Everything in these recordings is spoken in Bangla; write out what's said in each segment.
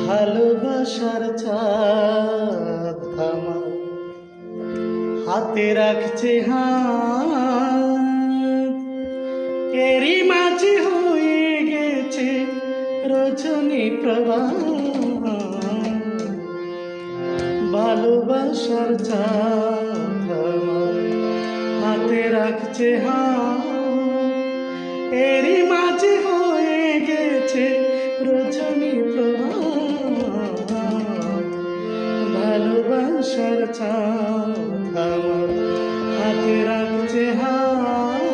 ভালোবাসার চাঁদ আমার হাতে রাখছে হাত, এরই মাঝে হয়ে গেছে রজনী প্রভা। ভালোবাসার চাঁদ আমার হাতে রাখছে হাত, এরই মাঝে হয়ে গেছে রজনী প্রভা। ভালোবাসার চাঁদ আমার হাতে রাখছে হাত।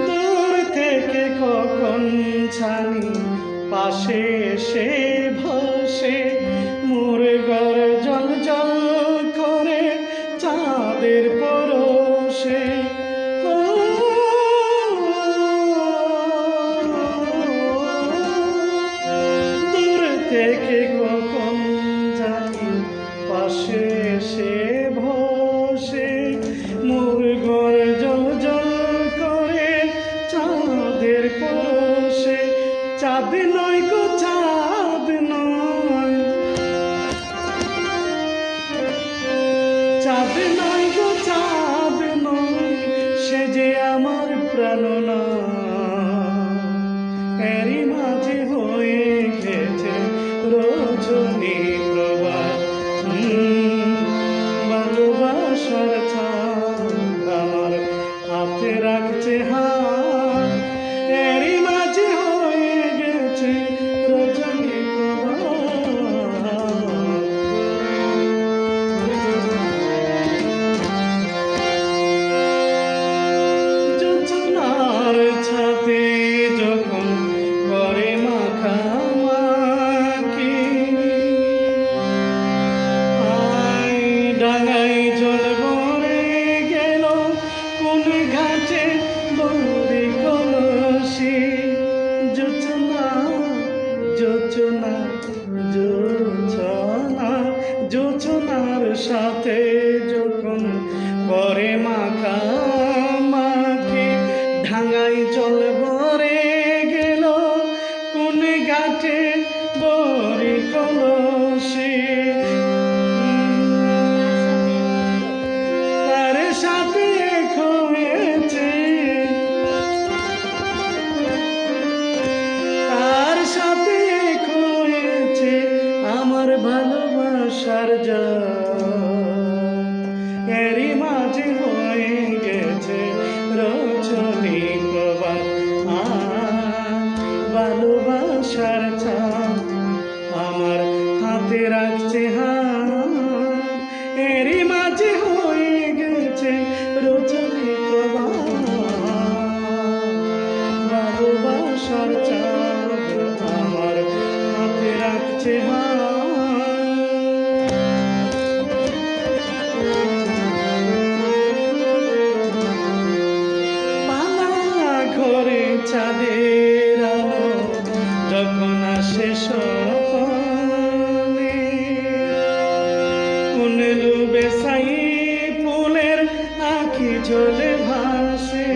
দূর থেকে কখন জানি পাশে এসে বসে মোর ঘরে জল জল করে চাঁদের পরশে। দূর থেকে কখন জানি পাশে এসে বসে মোর ঘরে জল জল করে চাঁদের পরশে। চাঁদ নয় গো চাঁদ নয়, চাঁদ নয় গো চাঁদ নয়, সে যে আমার প্রাণনা। এরই মাঝে হয়ে গেছে রজনী প্রভা। ভালোবাসার চাঁদ আমার হাতে রাখছে হাত, এরই মাঝে হয়ে গেছে রজনী প্রভা। জোছনার ছাদে যখন করে মাখামাখি, ডাঙায় জল ভরে গেল কোন ঘাটে বৌরি কলসি। জোছনা জোছনা জোছনা জোছনার সাথে যখন করে মাখামাখি, ডাঙায় জল ভরে গেল কোন ঘাটে বৌরি কলসি। তার সাথে হয়েছে, তার সাথে হয়েছে আমার ভালোবাসার জাত, এরই মাঝে হয়ে গেছে রজনী প্রভা। ভালোবাসার চাঁদ আমার হাতে রাখছে হাত, এরই মাঝে হয়ে গেছে রজনী প্রভা। ভালোবাসার চাঁদ আমার হাতে রাখছে হাত। পালা ঘরে চাঁদের আলো যখন আসে সপনে, কোন লুবে সাই ফুলের আঁখি জলে ভাসে।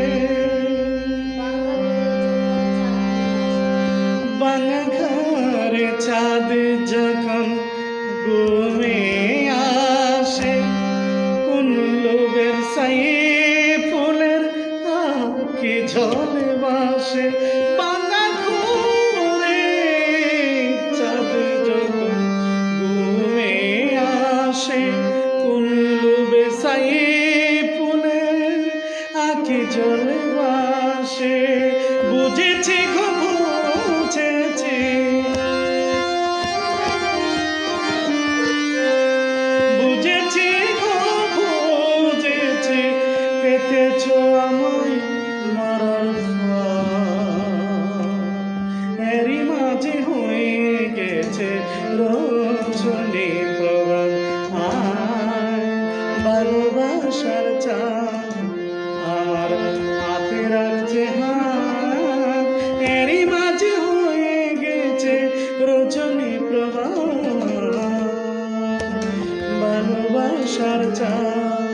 বাঙা ঘরে চাঁদ যখন ঘুমে আসে, কোন লোবের সাই ফুলের আঁখি জলে ভাসে। বাঙা ঘরে চাঁদ যখন ঘুমে আসে, কোন লোবে সাই ফুলের আঁখি জলে ভাসে। বুঝেছি গো বুঝেছি, বুঝেছি গো বুঝেছি, পেতেছ আমায় মরার ফাঁদ, এরই মাঝে হয়ে গেছে রজনী প্রভা। ভালোবাসার চাঁদ আমার হাতে রাখছে হাত, এরই মাঝে হয়ে গেছে রজনী প্রভা। ভালোবাসার চাঁদ